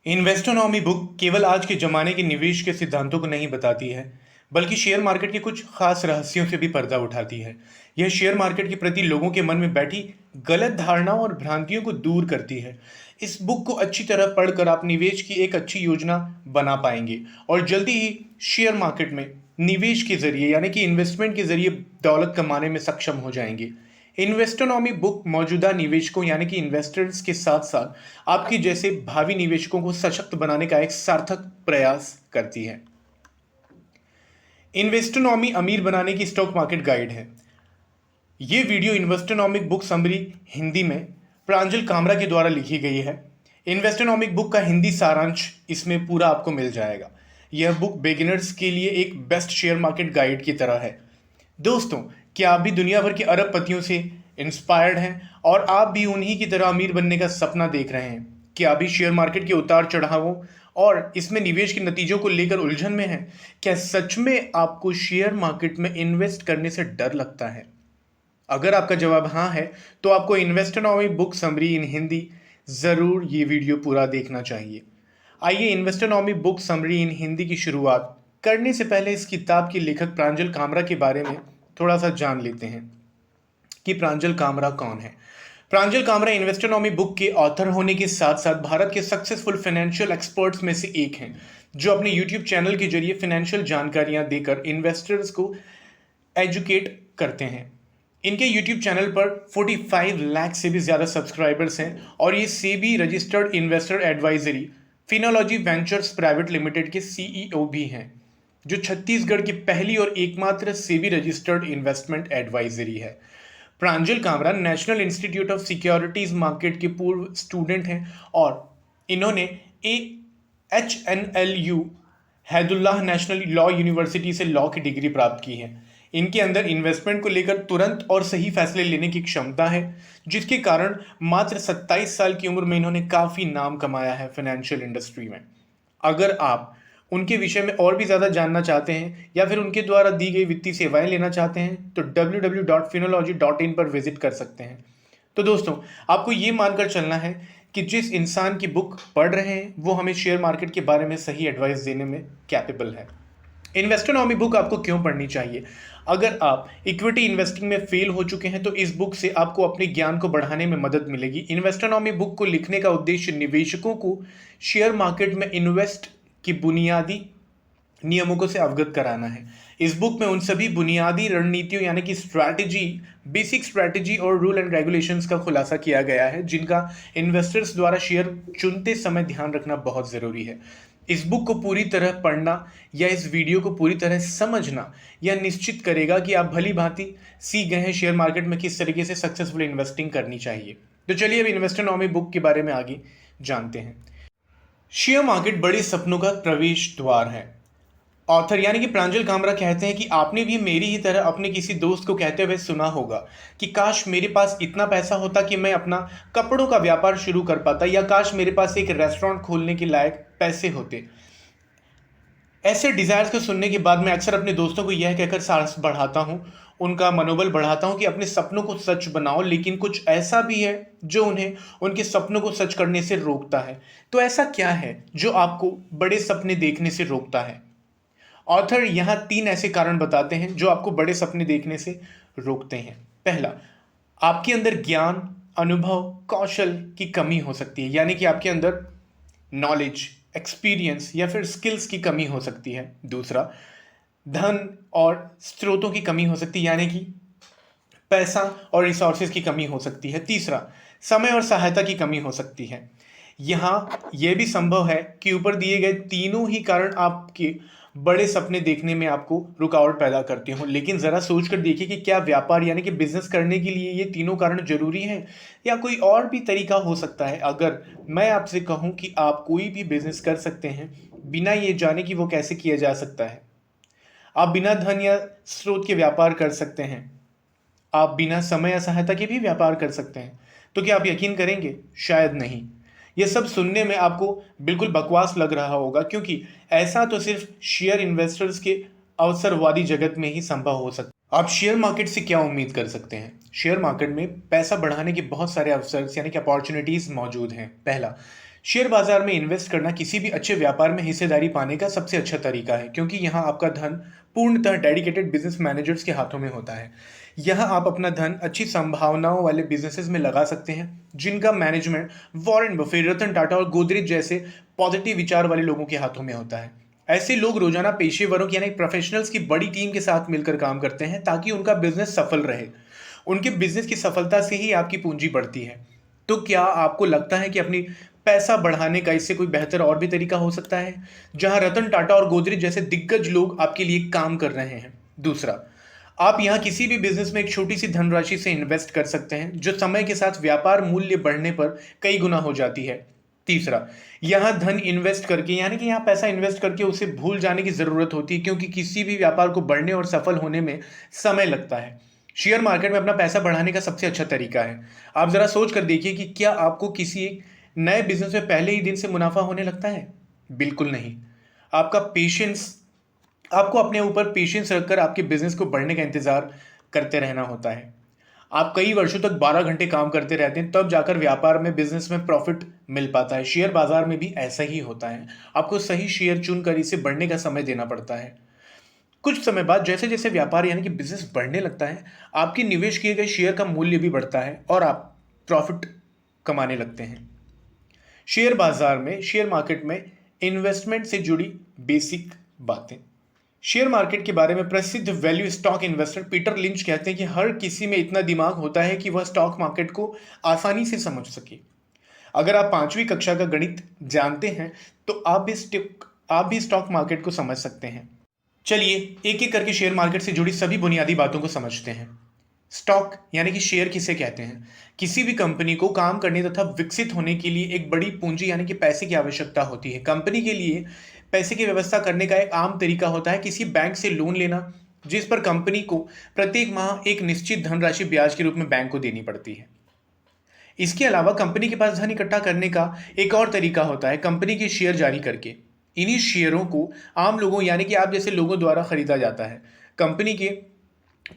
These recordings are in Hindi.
इन्वेस्टोनॉमी बुक केवल आज के जमाने के निवेश के सिद्धांतों को नहीं बताती है, बल्कि शेयर मार्केट के कुछ खास रहस्यों से भी पर्दा उठाती है। यह शेयर मार्केट के प्रति लोगों के मन में बैठी गलत धारणाओं और भ्रांतियों को दूर करती है। इस बुक को अच्छी तरह पढ़कर आप निवेश की एक अच्छी योजना बना पाएंगे और जल्दी ही शेयर मार्केट में निवेश के जरिए यानी कि इन्वेस्टमेंट के जरिए दौलत कमाने में सक्षम हो जाएंगे। इन्वेस्टोनॉमी बुक मौजूदा निवेशकों यानी कि इन्वेस्टर्स के साथ साथ आपके जैसे भावी निवेशकों को सशक्त बनाने का एक सार्थक प्रयास करती है। इन्वेस्टोनॉमी अमीर बनाने की स्टॉक मार्केट गाइड है। ये वीडियो इन्वेस्टोनॉमिक बुक समरी हिंदी में प्रांजल कामरा के द्वारा लिखी गई है। इन्वेस्टोनॉमिक बुक का हिंदी सारांश इसमें पूरा आपको मिल जाएगा। यह बुक बिगिनर्स के लिए एक बेस्ट शेयर मार्केट गाइड की तरह है। दोस्तों, क्या आप भी दुनिया भर के अरबपतियों से इंस्पायर्ड हैं और आप भी उन्हीं की तरह अमीर बनने का सपना देख रहे हैं? क्या अभी शेयर मार्केट के उतार चढ़ावों और इसमें निवेश के नतीजों को लेकर उलझन में हैं? क्या सच में आपको शेयर मार्केट में इन्वेस्ट करने से डर लगता है? अगर आपका जवाब हाँ है, तो आपको इन्वेस्टोनॉमी बुक समरी इन हिंदी ज़रूर ये वीडियो पूरा देखना चाहिए। आइए इन्वेस्टोनॉमी बुक समरी इन हिंदी की शुरुआत करने से पहले इस किताब के लेखक प्रांजल कामरा के बारे में थोड़ा सा जान लेते हैं कि प्रांजल कामरा कौन है। प्रांजल कामरा इन्वेस्टोनॉमी बुक के ऑथर होने के साथ साथ भारत के सक्सेसफुल फाइनेंशियल एक्सपर्ट्स में से एक हैं, जो अपने यूट्यूब चैनल के जरिए फाइनेंशियल जानकारियां देकर इन्वेस्टर्स को एजुकेट करते हैं। इनके यूट्यूब चैनल पर 45 लाख से भी ज़्यादा सब्सक्राइबर्स हैं और ये SEBI registered investor advisory Finology ventures private limited के सीईओ भी हैं, जो छत्तीसगढ़ की पहली और एकमात्र सेबी रजिस्टर्ड इन्वेस्टमेंट एडवाइजरी है। Pranjal Kamra national institute of securities market के पूर्व स्टूडेंट हैं और इन्होंने HNLU Hidayatullah national law university से लॉ की डिग्री प्राप्त की है। इनके अंदर इन्वेस्टमेंट को लेकर तुरंत और सही फैसले लेने की क्षमता है, जिसके कारण मात्र 27 साल की उम्र में इन्होंने काफ़ी नाम कमाया है फाइनेंशियल इंडस्ट्री में। अगर आप उनके विषय में और भी ज़्यादा जानना चाहते हैं या फिर उनके द्वारा दी गई वित्तीय सेवाएं लेना चाहते हैं तो www.finology.in पर विजिट कर सकते हैं। तो दोस्तों, आपको ये मानकर चलना है कि जिस इंसान की बुक पढ़ रहे हैं वो हमें शेयर मार्केट के बारे में सही एडवाइस देने में कैपेबल है। इन्वेस्टोनॉमी बुक आपको क्यों पढ़नी चाहिए? अगर आप इक्विटी इन्वेस्टिंग में फेल हो चुके हैं तो इस बुक से आपको अपने ज्ञान को बढ़ाने में मदद मिलेगी। इन्वेस्टोनॉमी बुक को लिखने का उद्देश्य निवेशकों को शेयर मार्केट में इन्वेस्ट की बुनियादी नियमों को से अवगत कराना है। इस बुक में उन सभी बुनियादी रणनीतियों यानी कि स्ट्रैटेजी, बेसिक स्ट्रैटेजी और रूल एंड रेगुलेशंस का खुलासा किया गया है, जिनका इन्वेस्टर्स द्वारा शेयर चुनते समय ध्यान रखना बहुत ज़रूरी है। इस बुक को पूरी तरह पढ़ना या इस वीडियो को पूरी तरह समझना यह निश्चित करेगा कि आप भली भांति सीख गए हैं शेयर मार्केट में किस तरीके से सक्सेसफुल इन्वेस्टिंग करनी चाहिए। तो चलिए अब इन्वेस्टोनॉमी बुक के बारे में आगे जानते हैं। शेयर मार्केट बड़े सपनों का प्रवेश द्वार है। ऑथर यानी कि प्रांजल कामरा कहते हैं कि आपने भी मेरी ही तरह अपने किसी दोस्त को कहते हुए सुना होगा कि काश मेरे पास इतना पैसा होता कि मैं अपना कपड़ों का व्यापार शुरू कर पाता, या काश मेरे पास एक रेस्टोरेंट खोलने के लायक पैसे होते। ऐसे डिज़ायर्स को सुनने के बाद मैं अक्सर अपने दोस्तों को यह कहकर साहस बढ़ाता हूँ, उनका मनोबल बढ़ाता हूँ कि अपने सपनों को सच बनाओ, लेकिन कुछ ऐसा भी है जो उन्हें उनके सपनों को सच करने से रोकता है। तो ऐसा क्या है जो आपको बड़े सपने देखने से रोकता है? ऑथर यहाँ 3 ऐसे कारण बताते हैं जो आपको बड़े सपने देखने से रोकते हैं। पहला, आपके अंदर ज्ञान, अनुभव, कौशल की कमी हो सकती है, यानी कि आपके अंदर नॉलेज, एक्सपीरियंस या फिर स्किल्स की कमी हो सकती है। दूसरा, धन और स्रोतों की कमी हो सकती है, यानी कि पैसा और रिसोर्सेज की कमी हो सकती है। तीसरा, समय और सहायता की कमी हो सकती है। यहाँ यह भी संभव है कि ऊपर दिए गए तीनों ही कारण आपके बड़े सपने देखने में आपको रुकावट पैदा करते हो, लेकिन ज़रा सोच कर देखिए कि क्या व्यापार यानी कि बिजनेस करने के लिए ये तीनों कारण जरूरी हैं या कोई और भी तरीका हो सकता है। अगर मैं आपसे कहूँ कि आप कोई भी बिजनेस कर सकते हैं बिना ये जाने कि वो कैसे किया जा सकता है, आप बिना धन या स्रोत के व्यापार कर सकते हैं, आप बिना समय या सहायता के भी व्यापार कर सकते हैं, तो क्या आप यकीन करेंगे? शायद नहीं। यह सब सुनने में आपको बिल्कुल बकवास लग रहा होगा, क्योंकि ऐसा तो सिर्फ शेयर इन्वेस्टर्स के अवसरवादी जगत में ही संभव हो सकता है। आप शेयर मार्केट से क्या उम्मीद कर सकते हैं? शेयर मार्केट में पैसा बढ़ाने के बहुत सारे अवसर यानी कि अपॉर्चुनिटीज मौजूद हैं। पहला, शेयर बाजार में इन्वेस्ट करना किसी भी अच्छे व्यापार में हिस्सेदारी पाने का सबसे अच्छा तरीका है, क्योंकि यहाँ आपका धन पूर्णतः डेडिकेटेड बिजनेस मैनेजर्स के हाथों में होता है। यहाँ आप अपना धन अच्छी संभावनाओं वाले बिजनेसेस में लगा सकते हैं, जिनका management Warren Buffett, Ratan Tata और गोदरेज जैसे पॉजिटिव विचार वाले लोगों के हाथों में होता है। ऐसे लोग रोजाना पेशेवरों की यानी प्रोफेशनल्स की बड़ी टीम के साथ मिलकर काम करते हैं ताकि उनका बिजनेस सफल रहे। उनके बिजनेस की सफलता से ही आपकी पूंजी बढ़ती है। तो क्या आपको लगता है कि अपनी पैसा बढ़ाने का इससे कोई बेहतर और भी तरीका हो सकता है, जहां रतन टाटा और गोदरेज जैसे दिग्गज लोग आपके लिए काम कर रहे हैं? दूसरा, आप यहां किसी भी बिजनेस में एक छोटी सी धनराशि से इन्वेस्ट कर सकते हैं, जो समय के साथ व्यापार मूल्य बढ़ने पर कई गुना हो जाती है। तीसरा, यहां धन इन्वेस्ट करके यानी कि यहां पैसा इन्वेस्ट करके उसे भूल जाने की जरूरत होती है, क्योंकि किसी भी व्यापार को बढ़ने और सफल होने में समय लगता है। शेयर मार्केट में अपना पैसा बढ़ाने का सबसे अच्छा तरीका है। आप जरा सोच कर देखिए कि क्या आपको किसी एक नए बिजनेस में पहले ही दिन से मुनाफा होने लगता है? बिल्कुल नहीं। आपका पेशेंस आपको अपने ऊपर पेशेंस रखकर आपके बिजनेस को बढ़ने का इंतजार करते रहना होता है। आप कई वर्षों तक 12 घंटे काम करते रहते हैं, तब जाकर व्यापार में बिजनेस में प्रॉफिट मिल पाता है। शेयर बाजार में भी ऐसा ही होता है। आपको सही शेयर चुनकर इसे बढ़ने का समय देना पड़ता है। कुछ समय बाद जैसे जैसे व्यापार यानी कि बिजनेस बढ़ने लगता है, आपके निवेश किए गए शेयर का मूल्य भी बढ़ता है और आप प्रॉफिट कमाने लगते हैं। शेयर मार्केट में इन्वेस्टमेंट से जुड़ी बेसिक बातें। शेयर मार्केट के बारे में प्रसिद्ध value stock investor Peter lynch कहते हैं कि हर किसी में इतना दिमाग होता है कि वह स्टॉक मार्केट को आसानी से समझ सके। अगर आप 5वीं कक्षा का गणित जानते हैं तो आप भी स्टॉक मार्केट को समझ सकते हैं। चलिए एक एक करके शेयर मार्केट से जुड़ी सभी बुनियादी बातों को समझते हैं। स्टॉक यानी कि शेयर किसे कहते हैं? किसी भी कंपनी को काम करने तथा विकसित होने के लिए एक बड़ी पूंजी यानी कि पैसे की आवश्यकता होती है। कंपनी के लिए पैसे की व्यवस्था करने का एक आम तरीका होता है किसी बैंक से लोन लेना, जिस पर कंपनी को प्रत्येक माह एक निश्चित धनराशि ब्याज के रूप में बैंक को देनी पड़ती है। इसके अलावा कंपनी के पास धन इकट्ठा करने का एक और तरीका होता है कंपनी के शेयर जारी करके। इन्हीं शेयरों को आम लोगों यानी कि आप जैसे लोगों द्वारा खरीदा जाता है। कंपनी के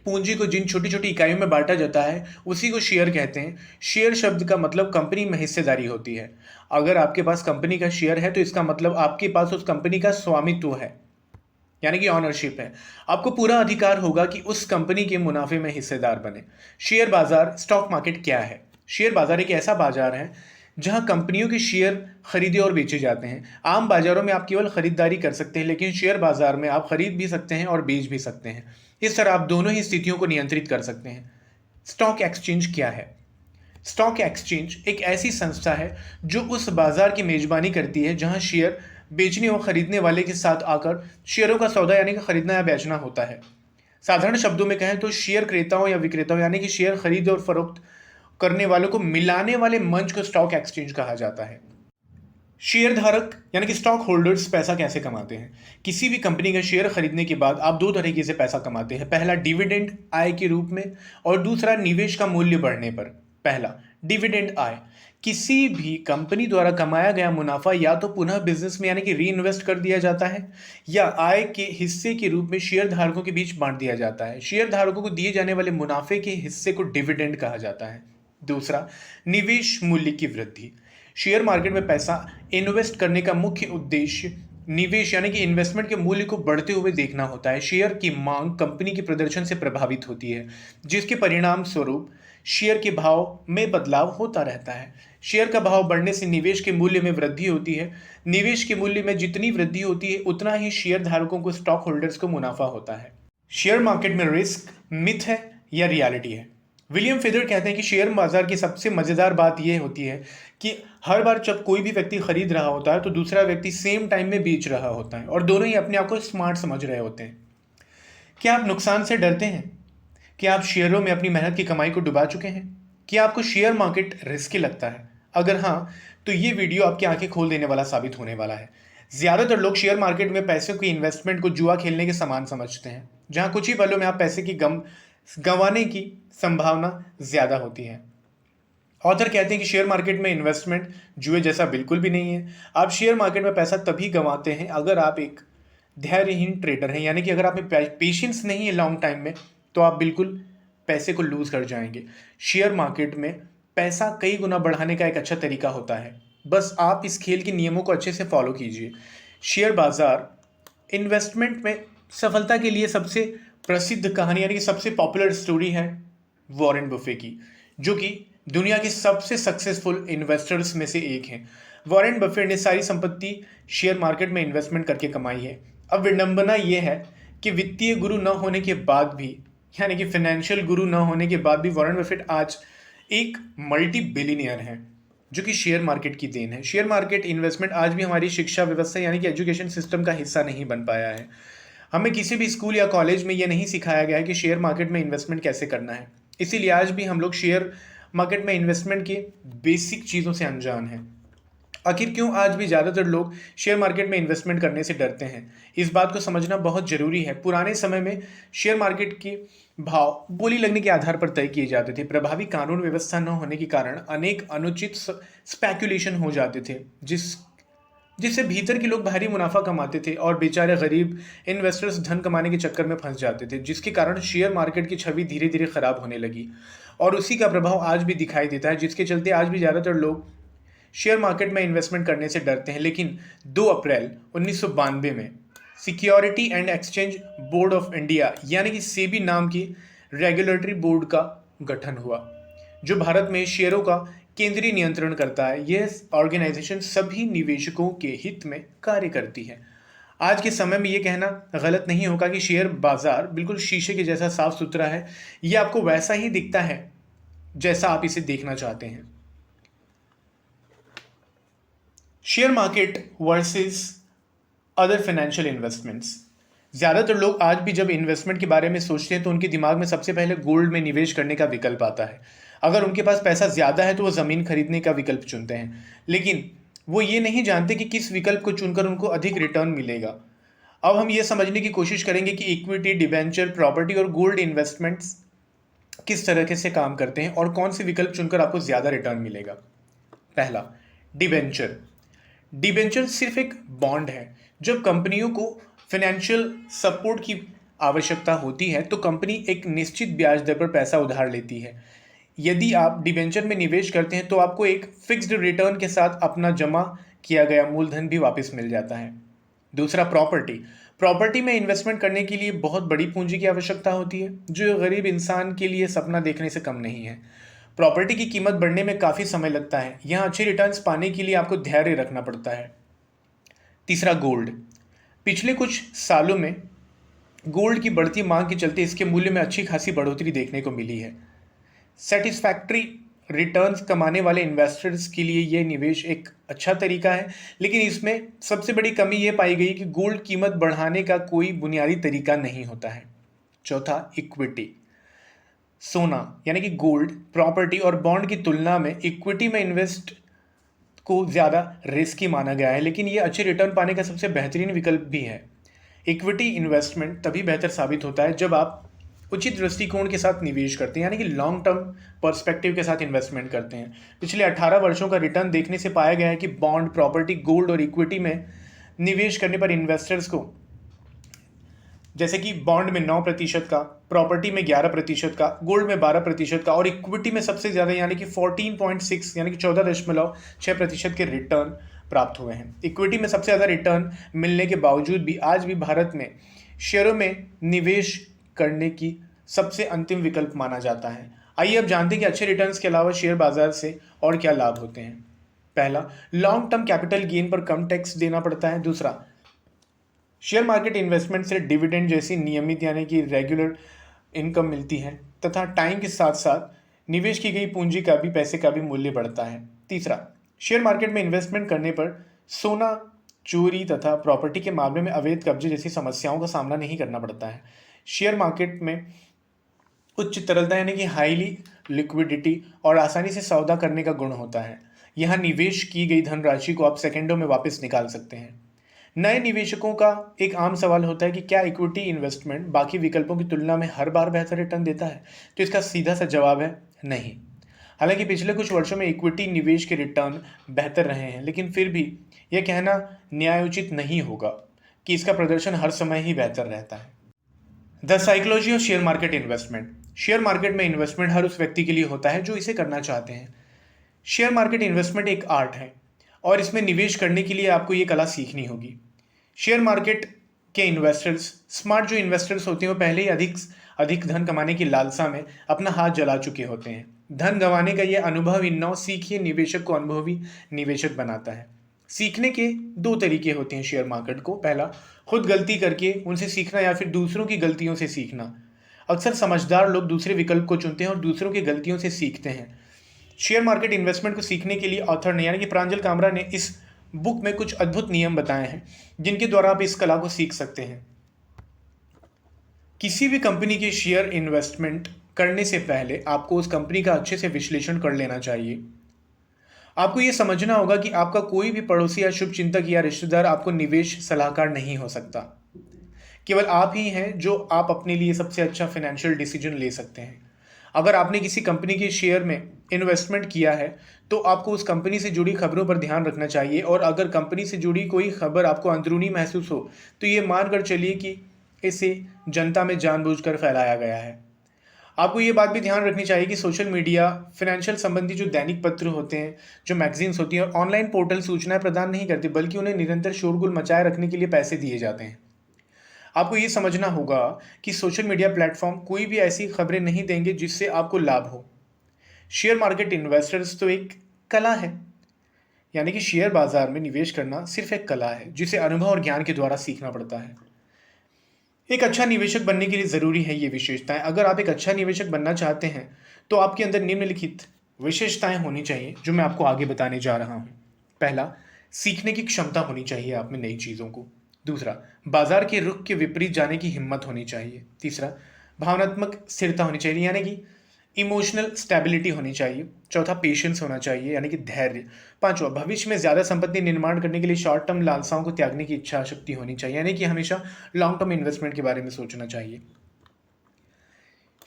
पूंजी को जिन छोटी छोटी इकाइयों में बांटा जाता है उसी को शेयर कहते हैं। शेयर शब्द का मतलब कंपनी में हिस्सेदारी होती है। अगर आपके पास कंपनी का शेयर है तो इसका मतलब आपके पास उस कंपनी का स्वामित्व है, यानी कि ऑनरशिप है। आपको पूरा अधिकार होगा कि उस कंपनी के मुनाफे में हिस्सेदार बने। शेयर बाजार स्टॉक मार्केट क्या है? शेयर बाजार एक ऐसा बाजार है जहां कंपनियों के शेयर खरीदे और बेचे जाते हैं। आम बाजारों में आप केवल खरीदारी कर सकते हैं, लेकिन शेयर बाजार में आप खरीद भी सकते हैं और बेच भी सकते हैं। इस तरह आप दोनों ही स्थितियों को नियंत्रित कर सकते हैं। स्टॉक एक्सचेंज क्या है? स्टॉक एक्सचेंज एक ऐसी संस्था है जो उस बाजार की मेजबानी करती है जहां शेयर बेचने और खरीदने वाले के साथ आकर शेयरों का सौदा यानी कि खरीदना या बेचना होता है। साधारण शब्दों में कहें तो शेयर क्रेताओं या विक्रेताओं यानी कि शेयर खरीद और फरोख्त करने वालों को मिलाने वाले मंच को स्टॉक एक्सचेंज कहा जाता है। शेयर धारक यानी कि स्टॉक होल्डर्स पैसा कैसे कमाते हैं? किसी भी कंपनी का शेयर खरीदने के बाद आप दो तरीके से पैसा कमाते हैं। पहला डिविडेंड आय के रूप में और दूसरा निवेश का मूल्य बढ़ने पर। पहला, डिविडेंड आय। किसी भी कंपनी द्वारा कमाया गया मुनाफा या तो पुनः बिजनेस में यानी कि री इन्वेस्ट कर दिया जाता है या आय के हिस्से के रूप में शेयर धारकों के बीच बांट दिया जाता है। शेयर धारकों को दिए जाने वाले मुनाफे के हिस्से को डिविडेंड कहा जाता है। दूसरा, निवेश मूल्य की वृद्धि। शेयर मार्केट में पैसा इन्वेस्ट करने का मुख्य उद्देश्य निवेश यानी कि इन्वेस्टमेंट के मूल्य को बढ़ते हुए देखना होता है। शेयर की मांग कंपनी के प्रदर्शन से प्रभावित होती है, जिसके परिणाम स्वरूप शेयर के भाव में बदलाव होता रहता है। शेयर का भाव बढ़ने से निवेश के मूल्य में वृद्धि होती है। निवेश के मूल्य में जितनी वृद्धि होती है उतना ही शेयर धारकों को स्टॉक होल्डर्स को मुनाफा होता है। शेयर मार्केट में रिस्क मिथ है या रियलिटी है? विलियम फेदर कहते हैं कि शेयर बाजार की सबसे मजेदार बात यह होती है कि हर बार जब कोई भी व्यक्ति खरीद रहा होता है तो दूसरा व्यक्ति सेम टाइम में बेच रहा होता है और दोनों ही अपने आप को स्मार्ट समझ रहे होते हैं। क्या आप नुकसान से डरते हैं? क्या आप शेयरों में अपनी मेहनत की कमाई को डुबा चुके हैं? क्या आपको शेयर मार्केट रिस्की लगता है? अगर हाँ, तो ये वीडियो आपकी आंखें खोल देने वाला साबित होने वाला है। ज्यादातर लोग शेयर मार्केट में पैसों की इन्वेस्टमेंट को जुआ खेलने के समान समझते हैं, जहां कुछ ही पलों में आप पैसे की गंवाने की संभावना ज्यादा होती है। ऑथर कहते हैं कि शेयर मार्केट में इन्वेस्टमेंट जुए जैसा बिल्कुल भी नहीं है। आप शेयर मार्केट में पैसा तभी गंवाते हैं अगर आप एक धैर्यहीन ट्रेडर हैं, यानी कि अगर आप में पेशेंस नहीं है लॉन्ग टाइम में, तो आप बिल्कुल पैसे को लूज कर जाएंगे। शेयर मार्केट में पैसा कई गुना बढ़ाने का एक अच्छा तरीका होता है बस आप इस खेल के नियमों को अच्छे से फॉलो कीजिए। शेयर बाजार इन्वेस्टमेंट में सफलता के लिए सबसे प्रसिद्ध कहानी यानी कि सबसे पॉपुलर स्टोरी है वॉरेन बफे की, जो कि दुनिया के सबसे सक्सेसफुल इन्वेस्टर्स में से एक हैं। वॉरेन बफेट ने सारी संपत्ति शेयर मार्केट में इन्वेस्टमेंट करके कमाई है। अब विडंबना यह है कि वित्तीय गुरु न होने के बाद भी, यानी कि फाइनेंशियल गुरु न होने के बाद भी, वॉरेन बफेट आज एक मल्टी बिलियनियर हैं, जो कि शेयर मार्केट की देन है। शेयर मार्केट इन्वेस्टमेंट आज भी हमारी शिक्षा व्यवस्था यानी कि एजुकेशन सिस्टम का हिस्सा नहीं बन पाया है। हमें किसी भी स्कूल या कॉलेज में यह नहीं सिखाया गया है कि शेयर मार्केट में इन्वेस्टमेंट कैसे करना है। इसीलिए आज भी हम लोग शेयर मार्केट में इन्वेस्टमेंट के बेसिक चीज़ों से अनजान हैं। आखिर क्यों आज भी ज़्यादातर लोग शेयर मार्केट में इन्वेस्टमेंट करने से डरते हैं, इस बात को समझना बहुत ज़रूरी है। पुराने समय में शेयर मार्केट के भाव बोली लगने के आधार पर तय किए जाते थे। प्रभावी कानून व्यवस्था न होने के कारण अनेक अनुचित स्पेकुलेशन हो जाते थे, जिससे भीतर के लोग भारी मुनाफा कमाते थे और बेचारे गरीब इन्वेस्टर्स धन कमाने के चक्कर में फंस जाते थे, जिसके कारण शेयर मार्केट की छवि धीरे धीरे खराब होने लगी। और उसी का प्रभाव आज भी दिखाई देता है, जिसके चलते आज भी ज़्यादातर लोग शेयर मार्केट में इन्वेस्टमेंट करने से डरते हैं। लेकिन 2 अप्रैल 1992 में security and exchange board of India यानी कि सेबी नाम की रेगुलेटरी बोर्ड का गठन हुआ, जो भारत में शेयरों का केंद्रीय नियंत्रण करता है। यह ऑर्गेनाइजेशन सभी निवेशकों के हित में कार्य करती है। आज के समय में यह कहना गलत नहीं होगा कि शेयर बाजार बिल्कुल शीशे के जैसा साफ सुथरा है। यह आपको वैसा ही दिखता है जैसा आप इसे देखना चाहते हैं। Share market versus other financial investments. ज़्यादातर लोग आज भी जब इन्वेस्टमेंट के बारे में सोचते हैं तो उनके दिमाग में सबसे पहले गोल्ड में निवेश करने का विकल्प आता है। अगर उनके पास पैसा ज़्यादा है तो वो ज़मीन खरीदने का विकल्प चुनते हैं, लेकिन वो ये नहीं जानते कि किस विकल्प को चुनकर उनको अधिक रिटर्न मिलेगा। अब हम ये समझने की कोशिश करेंगे कि इक्विटी, डिबेंचर, प्रॉपर्टी और गोल्ड इन्वेस्टमेंट्स किस तरह से काम करते हैं और कौन से विकल्प चुनकर आपको ज़्यादा रिटर्न मिलेगा। पहला, डिबेंचर। डिबेंचर सिर्फ एक बॉन्ड है। जब कंपनियों को फाइनेंशियल सपोर्ट की आवश्यकता होती है तो कंपनी एक निश्चित ब्याज दर पर पैसा उधार लेती है। यदि आप डिबेंचर में निवेश करते हैं तो आपको एक फिक्स्ड रिटर्न के साथ अपना जमा किया गया मूलधन भी वापस मिल जाता है। दूसरा, प्रॉपर्टी। प्रॉपर्टी में इन्वेस्टमेंट करने के लिए बहुत बड़ी पूंजी की आवश्यकता होती है, जो गरीब इंसान के लिए सपना देखने से कम नहीं है। प्रॉपर्टी की कीमत बढ़ने में काफ़ी समय लगता है। यहाँ अच्छे रिटर्न्स पाने के लिए आपको धैर्य रखना पड़ता है। तीसरा, गोल्ड। पिछले कुछ सालों में गोल्ड की बढ़ती मांग के चलते इसके मूल्य में अच्छी खासी बढ़ोतरी देखने को मिली है। सेटिस्फैक्ट्री रिटर्न्स कमाने वाले इन्वेस्टर्स के लिए यह निवेश एक अच्छा तरीका है, लेकिन इसमें सबसे बड़ी कमी यह पाई गई कि गोल्ड कीमत बढ़ाने का कोई बुनियादी तरीका नहीं होता है। चौथा, इक्विटी। सोना यानी कि गोल्ड, प्रॉपर्टी और बॉन्ड की तुलना में इक्विटी में इन्वेस्ट को ज़्यादा रिस्की माना गया है, लेकिन ये अच्छे रिटर्न पाने का सबसे बेहतरीन विकल्प भी है। इक्विटी इन्वेस्टमेंट तभी बेहतर साबित होता है जब आप उचित दृष्टिकोण के साथ निवेश करते हैं, यानी कि लॉन्ग टर्म पर्सपेक्टिव के साथ इन्वेस्टमेंट करते हैं। पिछले 18 वर्षों का रिटर्न देखने से पाया गया है कि बॉन्ड, प्रॉपर्टी, गोल्ड और इक्विटी में निवेश करने पर इन्वेस्टर्स को, जैसे कि बॉन्ड में 9% का, प्रॉपर्टी में 11% का, गोल्ड में 12% का और इक्विटी में सबसे ज़्यादा यानी कि 14.6 यानी कि 14.6% के रिटर्न प्राप्त हुए हैं। इक्विटी में सबसे ज़्यादा रिटर्न मिलने के बावजूद भी आज भी भारत में शेयरों में निवेश करने की सबसे अंतिम विकल्प माना जाता है। आइए अब जानते हैं कि अच्छे रिटर्न्स के अलावा शेयर बाजार से और क्या लाभ होते हैं। पहला, लॉन्ग टर्म कैपिटल गेन पर कम टैक्स देना पड़ता है। दूसरा, शेयर मार्केट इन्वेस्टमेंट से डिविडेंड जैसी नियमित यानी कि रेगुलर इनकम मिलती है तथा टाइम के साथ साथ निवेश की गई पूंजी का भी, पैसे का भी मूल्य बढ़ता है। तीसरा, शेयर मार्केट में इन्वेस्टमेंट करने पर सोना चोरी तथा प्रॉपर्टी के मामले में अवैध कब्जे जैसी समस्याओं का सामना नहीं करना पड़ता है। शेयर मार्केट में उच्च तरलता यानी कि हाईली लिक्विडिटी और आसानी से सौदा करने का गुण होता है। यहाँ निवेश की गई धनराशि को आप सेकेंडों में वापस निकाल सकते हैं। नए निवेशकों का एक आम सवाल होता है कि क्या इक्विटी इन्वेस्टमेंट बाकी विकल्पों की तुलना में हर बार बेहतर रिटर्न देता है? तो इसका सीधा सा जवाब है नहीं। हालांकि पिछले कुछ वर्षों में इक्विटी निवेश के रिटर्न बेहतर रहे हैं, लेकिन फिर भी यह कहना न्यायोचित नहीं होगा कि इसका प्रदर्शन हर समय ही बेहतर रहता है। The psychology of share market investment. Share market में इन्वेस्टमेंट हर उस व्यक्ति के लिए होता है जो इसे करना चाहते हैं। शेयर मार्केट इन्वेस्टमेंट एक आर्ट है और इसमें निवेश करने के लिए आपको ये कला सीखनी होगी। शेयर मार्केट के इन्वेस्टर्स, स्मार्ट जो इन्वेस्टर्स होते हैं, वो पहले ही अधिक अधिक धन कमाने की लालसा में अपना हाथ जला चुके होते हैं। धन गंवाने का ये अनुभव इन नौ सीखिए निवेशक को अनुभवी निवेशक बनाता है। सीखने के दो तरीके होते हैं शेयर मार्केट को। पहला, खुद गलती करके उनसे सीखना या फिर दूसरों की गलतियों से सीखना। अक्सर समझदार लोग दूसरे विकल्प को चुनते हैं और दूसरों की गलतियों से सीखते हैं। शेयर मार्केट इन्वेस्टमेंट को सीखने के लिए ऑथर ने यानी कि प्रांजल कामरा ने इस बुक में कुछ अद्भुत नियम बताए हैं जिनके द्वारा आप इस कला को सीख सकते हैं। किसी भी कंपनी के शेयर इन्वेस्टमेंट करने से पहले आपको उस कंपनी का अच्छे से विश्लेषण कर लेना चाहिए। आपको ये समझना होगा कि आपका कोई भी पड़ोसी या शुभचिंतक या रिश्तेदार आपको निवेश सलाहकार नहीं हो सकता। केवल आप ही हैं जो आप अपने लिए सबसे अच्छा फाइनेंशियल डिसीजन ले सकते हैं। अगर आपने किसी कंपनी के शेयर में इन्वेस्टमेंट किया है तो आपको उस कंपनी से जुड़ी खबरों पर ध्यान रखना चाहिए, और अगर कंपनी से जुड़ी कोई खबर आपको अंदरूनी महसूस हो तो ये मानकर चलिए कि इसे जनता में जानबूझकर फैलाया गया है। आपको ये बात भी ध्यान रखनी चाहिए कि सोशल मीडिया, फाइनेंशियल संबंधी जो दैनिक पत्र होते हैं, जो मैगजीन्स होती हैं और ऑनलाइन पोर्टल सूचनाएं प्रदान नहीं करते, बल्कि उन्हें निरंतर शोरगुल मचाए रखने के लिए पैसे दिए जाते हैं। आपको ये समझना होगा कि सोशल मीडिया प्लेटफॉर्म कोई भी ऐसी खबरें नहीं देंगे जिससे आपको लाभ हो। शेयर मार्केट इन्वेस्टर्स तो एक कला है, यानी कि शेयर बाजार में निवेश करना सिर्फ एक कला है जिसे अनुभव और ज्ञान के द्वारा सीखना पड़ता है। एक अच्छा निवेशक बनने के लिए ज़रूरी है ये विशेषताएं। अगर आप एक अच्छा निवेशक बनना चाहते हैं तो आपके अंदर निम्नलिखित विशेषताएं होनी चाहिए जो मैं आपको आगे बताने जा रहा हूं। पहला, सीखने की क्षमता होनी चाहिए आप में नई चीज़ों को। दूसरा, बाजार के रुख के विपरीत जाने की हिम्मत होनी चाहिए। तीसरा, भावनात्मक स्थिरता होनी चाहिए यानी कि इमोशनल स्टेबिलिटी होनी चाहिए। चौथा, पेशेंस होना चाहिए यानी कि धैर्य। पांचवा, भविष्य में ज़्यादा संपत्ति निर्माण करने के लिए शॉर्ट टर्म लालसाओं को त्यागने की इच्छा शक्ति होनी चाहिए, यानी कि हमेशा लॉन्ग टर्म इन्वेस्टमेंट के बारे में सोचना चाहिए।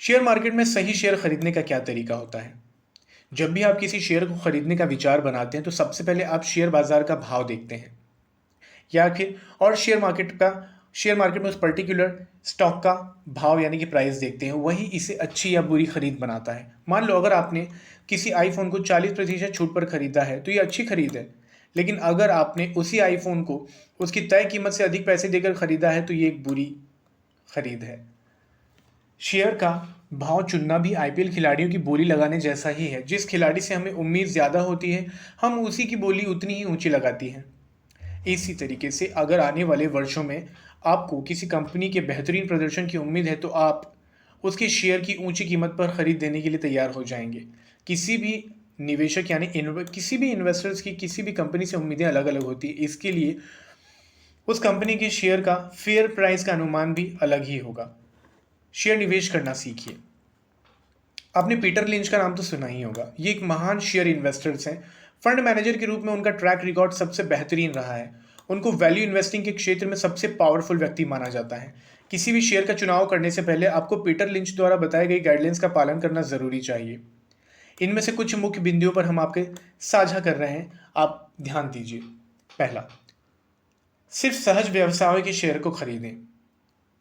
शेयर मार्केट में सही शेयर खरीदने का क्या तरीका होता है? जब भी आप किसी शेयर को खरीदने का विचार बनाते हैं तो सबसे पहले आप शेयर बाजार का भाव देखते हैं, या फिर और शेयर मार्केट में उस पर्टिकुलर स्टॉक का भाव यानी कि प्राइस देखते हैं। वही इसे अच्छी या बुरी खरीद बनाता है। मान लो अगर आपने किसी आईफोन को 40% छूट पर खरीदा है तो ये अच्छी खरीद है, लेकिन अगर आपने उसी आईफोन को उसकी तय कीमत से अधिक पैसे देकर खरीदा है तो ये एक बुरी खरीद है। शेयर का भाव चुनना भी आईपीएल खिलाड़ियों की बोली लगाने जैसा ही है। जिस खिलाड़ी से हमें उम्मीद ज़्यादा होती है हम उसी की बोली उतनी ही ऊंची लगाती हैं। इसी तरीके से अगर आने वाले वर्षों में आपको किसी कंपनी के बेहतरीन प्रदर्शन की उम्मीद है तो आप उसके शेयर की ऊंची कीमत पर खरीद देने के लिए तैयार हो जाएंगे। किसी भी निवेशक यानी किसी भी इन्वेस्टर्स की किसी भी कंपनी से उम्मीदें अलग अलग होती है, इसके लिए उस कंपनी के शेयर का फेयर प्राइस का अनुमान भी अलग ही होगा। शेयर निवेश करना सीखिए। आपने पीटर लिंच का नाम तो सुना ही होगा। ये एक महान शेयर इन्वेस्टर्स हैं। फंड मैनेजर के रूप में उनका ट्रैक रिकॉर्ड सबसे बेहतरीन रहा है। उनको वैल्यू इन्वेस्टिंग के क्षेत्र में सबसे पावरफुल व्यक्ति माना जाता है। किसी भी शेयर का चुनाव करने से पहले आपको पीटर लिंच द्वारा बताई गई गाइडलाइंस का पालन करना जरूरी चाहिए। इनमें से कुछ मुख्य बिंदुओं पर हम आपके साझा कर रहे हैं, आप ध्यान दीजिए। पहला, सिर्फ सहज व्यवसाय के शेयर को खरीदें,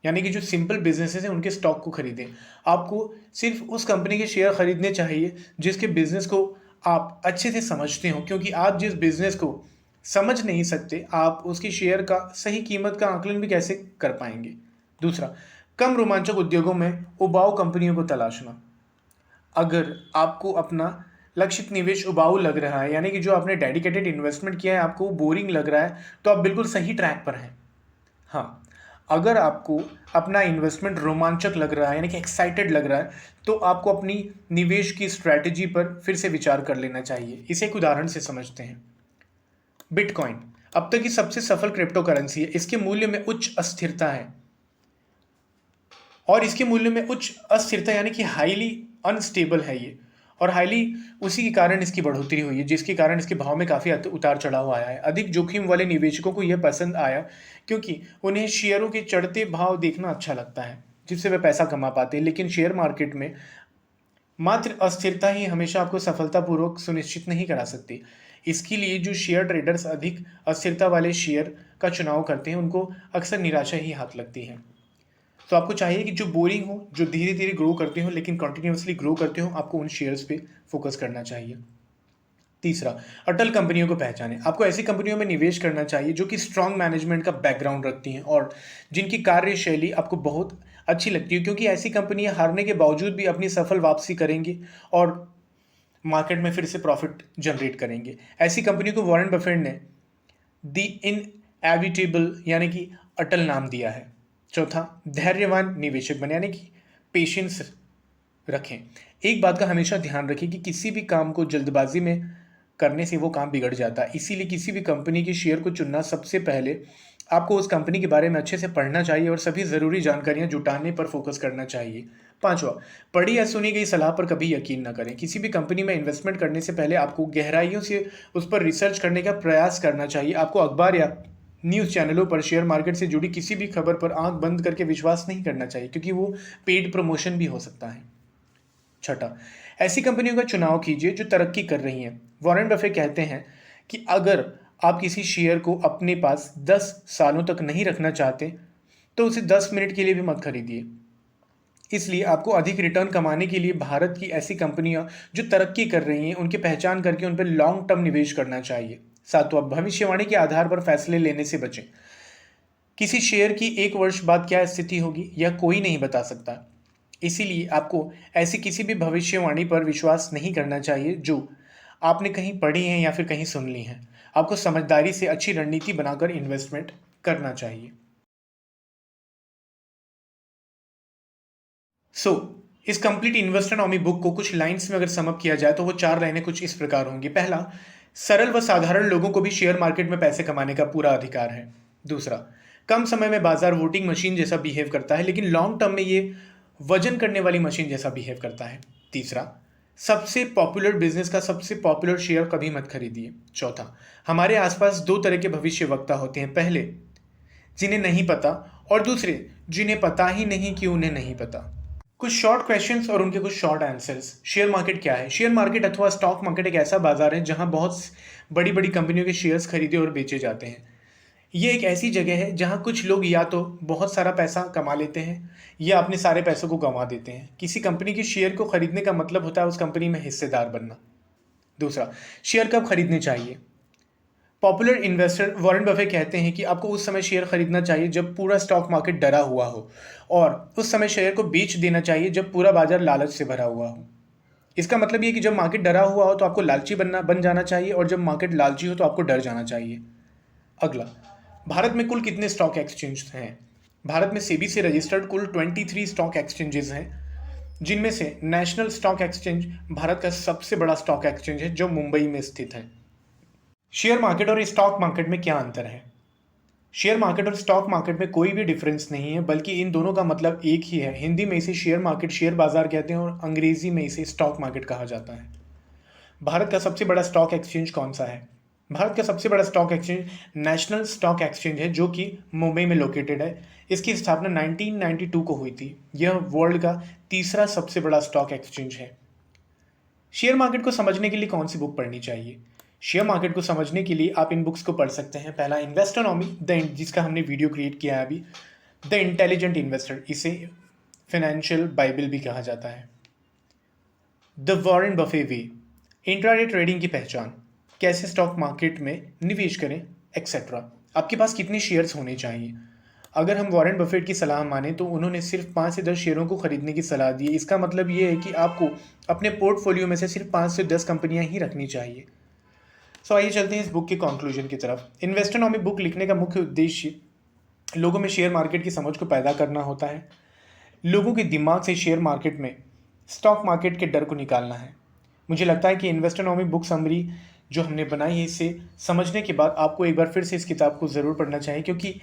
यानी कि जो सिंपल बिजनेसेस हैं उनके स्टॉक को खरीदें। आपको सिर्फ उस कंपनी के शेयर खरीदने चाहिए जिसके बिजनेस को आप अच्छे से समझते हो, क्योंकि आप जिस बिजनेस को समझ नहीं सकते आप उसकी शेयर का सही कीमत का आकलन भी कैसे कर पाएंगे। दूसरा, कम रोमांचक उद्योगों में उबाऊ कंपनियों को तलाशना। अगर आपको अपना लक्षित निवेश उबाऊ लग रहा है, यानी कि जो आपने डेडिकेटेड इन्वेस्टमेंट किया है आपको बोरिंग लग रहा है, तो आप बिल्कुल सही ट्रैक पर हैं। हाँ, अगर आपको अपना इन्वेस्टमेंट रोमांचक लग रहा है यानी कि एक्साइटेड लग रहा है तो आपको अपनी निवेश की स्ट्रैटेजी पर फिर से विचार कर लेना चाहिए। इसे एक उदाहरण से समझते हैं। बिटकॉइन अब तक की सबसे सफल क्रिप्टो करेंसी है। इसके मूल्य में उच्च अस्थिरता है, और इसके मूल्य में उच्च अस्थिरता यानी कि हाईली अनस्टेबल है ये, और हाईली उसी के कारण इसकी बढ़ोतरी हुई है, जिसके कारण इसके भाव में काफ़ी उतार चढ़ाव आया है। अधिक जोखिम वाले निवेशकों को यह पसंद आया क्योंकि उन्हें शेयरों के चढ़ते भाव देखना अच्छा लगता है जिससे वे पैसा कमा पाते हैं। लेकिन शेयर मार्केट में मात्र अस्थिरता ही हमेशा आपको सफलतापूर्वक सुनिश्चित नहीं करा सकती। इसके लिए जो शेयर ट्रेडर्स अधिक अस्थिरता वाले शेयर का चुनाव करते हैं उनको अक्सर निराशा ही हाथ लगती है। तो आपको चाहिए कि जो बोरिंग हो, जो धीरे धीरे ग्रो करते हो लेकिन कंटिन्यूअसली ग्रो करते हो, आपको उन शेयर्स पे फोकस करना चाहिए। तीसरा, अटल कंपनियों को पहचानें। आपको ऐसी कंपनियों में निवेश करना चाहिए जो कि स्ट्रॉन्ग मैनेजमेंट का बैकग्राउंड रखती हैं और जिनकी कार्यशैली आपको बहुत अच्छी लगती है, क्योंकि ऐसी कंपनियां हारने के बावजूद भी अपनी सफल वापसी करेंगी और मार्केट में फिर से प्रॉफिट जनरेट करेंगे। ऐसी कंपनियों को वॉरेन बफेट ने द इनएविटेबल यानी कि अटल नाम दिया है। चौथा, धैर्यवान निवेशक बने यानी कि पेशेंस रखें। एक बात का हमेशा ध्यान रखें कि किसी भी काम को जल्दबाजी में करने से वो काम बिगड़ जाता है। इसीलिए किसी भी कंपनी के शेयर को चुनना सबसे पहले आपको उस कंपनी के बारे में अच्छे से पढ़ना चाहिए और सभी ज़रूरी जानकारियां जुटाने पर फोकस करना चाहिए। पांचवा, पढ़ी या सुनी गई सलाह पर कभी यकीन न करें। किसी भी कंपनी में इन्वेस्टमेंट करने से पहले आपको गहराइयों से उस पर रिसर्च करने का प्रयास करना चाहिए। आपको अखबार या न्यूज़ चैनलों पर शेयर मार्केट से जुड़ी किसी भी खबर पर आंख बंद करके विश्वास नहीं करना चाहिए, क्योंकि वो पेड प्रमोशन भी हो सकता है। छठा, ऐसी कंपनियों का चुनाव कीजिए जो तरक्की कर रही हैं। वॉरेन बफेट कहते हैं कि अगर आप किसी शेयर को अपने पास 10 सालों तक नहीं रखना चाहते तो उसे 10 मिनट के लिए भी मत खरीदिए। इसलिए आपको अधिक रिटर्न कमाने के लिए भारत की ऐसी कंपनियां जो तरक्की कर रही हैं उनकी पहचान करके उन पर लॉन्ग टर्म निवेश करना चाहिए। सातवां, भविष्यवाणी के आधार पर फैसले लेने से बचें। किसी शेयर की 1 वर्ष बाद क्या स्थिति होगी यह कोई नहीं बता सकता। इसीलिए आपको ऐसी किसी भी भविष्यवाणी पर विश्वास नहीं करना चाहिए जो आपने कहीं पढ़ी है या फिर कहीं सुन ली है। आपको समझदारी से अच्छी रणनीति बनाकर इन्वेस्टमेंट करना चाहिए। इस कंप्लीट इन्वेस्टोनॉमी बुक को कुछ लाइंस में अगर समअप किया जाए तो वो 4 लाइनें कुछ इस प्रकार होंगी। पहला, सरल व साधारण लोगों को भी शेयर मार्केट में पैसे कमाने का पूरा अधिकार है। दूसरा, कम समय में बाजार वोटिंग मशीन जैसा बिहेव करता है, लेकिन लॉन्ग टर्म में ये वजन करने वाली मशीन जैसा बिहेव करता है। तीसरा, सबसे पॉपुलर बिजनेस का सबसे पॉपुलर शेयर कभी मत खरीदिए। चौथा, हमारे आसपास 2 तरह के भविष्यवक्ता होते हैं, पहले जिन्हें नहीं पता और दूसरे जिन्हें पता ही नहीं कि उन्हें नहीं पता। कुछ शॉर्ट क्वेश्चंस और उनके कुछ शॉर्ट आंसर्स। शेयर मार्केट क्या है? शेयर मार्केट अथवा स्टॉक मार्केट एक ऐसा बाजार है जहां बहुत बड़ी बड़ी कंपनियों के शेयर्स खरीदे और बेचे जाते हैं। ये एक ऐसी जगह है जहां कुछ लोग या तो बहुत सारा पैसा कमा लेते हैं या अपने सारे पैसों को गंवा देते हैं। किसी कंपनी के शेयर को खरीदने का मतलब होता है उस कंपनी में हिस्सेदार बनना। दूसरा, शेयर कब खरीदने चाहिए? पॉपुलर इन्वेस्टर वॉरेन बफेट कहते हैं कि आपको उस समय शेयर खरीदना चाहिए जब पूरा स्टॉक मार्केट डरा हुआ हो, और उस समय शेयर को बेच देना चाहिए जब पूरा बाजार लालच से भरा हुआ हो। इसका मतलब ये कि जब मार्केट डरा हुआ हो तो आपको लालची बन जाना चाहिए और जब मार्केट लालची हो तो आपको डर जाना चाहिए। अगला, भारत में कुल कितने स्टॉक एक्सचेंज हैं? भारत में सेबी से रजिस्टर्ड कुल 23 स्टॉक एक्सचेंजेस हैं, जिनमें से नेशनल स्टॉक एक्सचेंज भारत का सबसे बड़ा स्टॉक एक्सचेंज है जो मुंबई में स्थित है। शेयर मार्केट और स्टॉक मार्केट में क्या अंतर है? शेयर मार्केट और स्टॉक मार्केट में कोई भी डिफरेंस नहीं है, बल्कि इन दोनों का मतलब एक ही है। हिंदी में इसे शेयर मार्केट शेयर बाजार कहते हैं और अंग्रेजी में इसे स्टॉक मार्केट कहा जाता है। भारत का सबसे बड़ा स्टॉक एक्सचेंज कौन सा है? भारत का सबसे बड़ा stock exchange national stock exchange है, जो कि मुंबई में लोकेटेड है। इसकी स्थापना 1992 को हुई थी। यह वर्ल्ड का तीसरा सबसे बड़ा स्टॉक एक्सचेंज है। शेयर मार्केट को समझने के लिए कौन सी बुक पढ़नी चाहिए? शेयर मार्केट को समझने के लिए आप इन बुक्स को पढ़ सकते हैं। पहला, इन्वेस्टोनॉमी जिसका हमने वीडियो क्रिएट किया है अभी, द इंटेलिजेंट इन्वेस्टर, इसे फाइनेंशियल बाइबल भी कहा जाता है। The Warren Buffett way, intraday trading की पहचान, कैसे स्टॉक मार्केट में निवेश करें, एक्सेट्रा। आपके पास कितने शेयर्स होने चाहिए? अगर हम वॉरेन बफेट की सलाह माने तो उन्होंने सिर्फ 5 से 10 शेयरों को खरीदने की सलाह दी है। इसका मतलब ये है कि आपको अपने पोर्टफोलियो में से सिर्फ 5 से 10 कंपनियां ही रखनी चाहिए। आइए चलते हैं इस बुक के कंक्लूजन की तरफ। इन्वेस्टोनॉमी बुक लिखने का मुख्य उद्देश्य लोगों में शेयर मार्केट की समझ को पैदा करना होता है। लोगों के दिमाग से शेयर मार्केट में स्टॉक मार्केट के डर को निकालना है। मुझे लगता है कि इन्वेस्टोनॉमी बुक समरी जो हमने बनाई है, इसे समझने के बाद आपको एक बार फिर से इस किताब को ज़रूर पढ़ना चाहिए, क्योंकि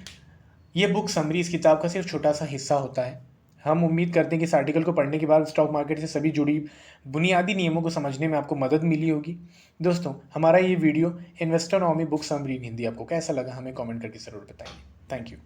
यह बुक समरी इस किताब का सिर्फ छोटा सा हिस्सा होता है। हम उम्मीद करते हैं कि इस आर्टिकल को पढ़ने के बाद स्टॉक मार्केट से सभी जुड़ी बुनियादी नियमों को समझने में आपको मदद मिली होगी। दोस्तों, हमारा ये video Investonomy book summary in Hindi आपको कैसा लगा हमें कमेंट करके ज़रूर बताइए। Thank you.